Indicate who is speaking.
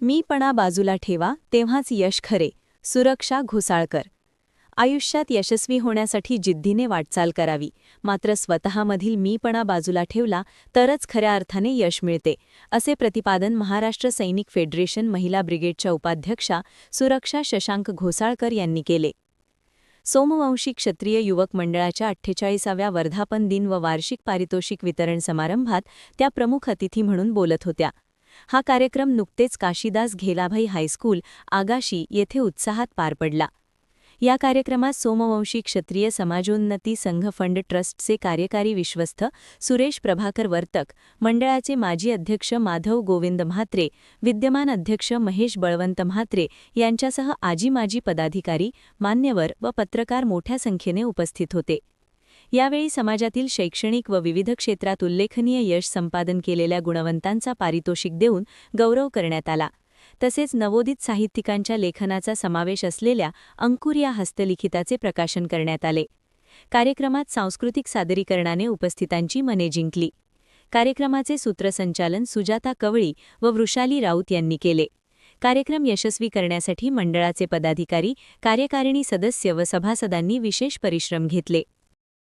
Speaker 1: मीपणा बाजूला ठेवा तेव्हाच यश खरे. सुरक्षा घोसाळकर. आयुष्यात यशस्वी होण्यासाठी जिद्दीने वाटचाल करावी, मात्र स्वतःमधील मीपणा बाजूला ठेवला तरच खऱ्या अर्थाने यश मिळते, असे प्रतिपादन महाराष्ट्र सैनिक फेडरेशन महिला ब्रिगेडच्या उपाध्यक्षा सुरक्षा शशांक घोसाळकर यांनी केले. सोमवंशी क्षत्रिय युवक मंडळाच्या 48व्या वर्धापन दिन व वार्षिक पारितोषिक वितरण समारंभात त्या प्रमुख अतिथी म्हणून बोलत होत्या. हा कार्यक्रम नुकतेच काशीदास घेलाभाई हायस्कूल आगाशी येथे उत्साहात पार पडला. या कार्यक्रमात सोमवंशी क्षत्रिय समाजोन्नती संघ फंड ट्रस्टचे कार्यकारी विश्वस्त सुरेश प्रभाकर वर्तक, मंडळाचे माजी अध्यक्ष माधव गोविंद म्हात्रे, विद्यमान अध्यक्ष महेश बळवंत म्हात्रे यांच्यासह आजी-माजी पदाधिकारी, मान्यवर व पत्रकार मोठ्या संख्येने उपस्थित होते. यावेळी समाजातील शैक्षणिक व विविध क्षेत्रात उल्लेखनीय यश संपादन केलेल्या गुणवंतांचा पारितोषिक देऊन गौरव करण्यात आला. तसेच नवोदित साहित्यिकांच्या लेखनाचा समावेश असलेल्या अंकुर या हस्तलिखिताचे प्रकाशन करण्यात आले. कार्यक्रमात सांस्कृतिक सादरीकरणाने उपस्थितांची मने जिंकली. कार्यक्रमाचे सूत्रसंचालन सुजाता कवळी व वृषाली राऊत यांनी केले. कार्यक्रम यशस्वी करण्यासाठी मंडळाचे पदाधिकारी, कार्यकारिणी सदस्य व सभासदांनी विशेष परिश्रम घेतले.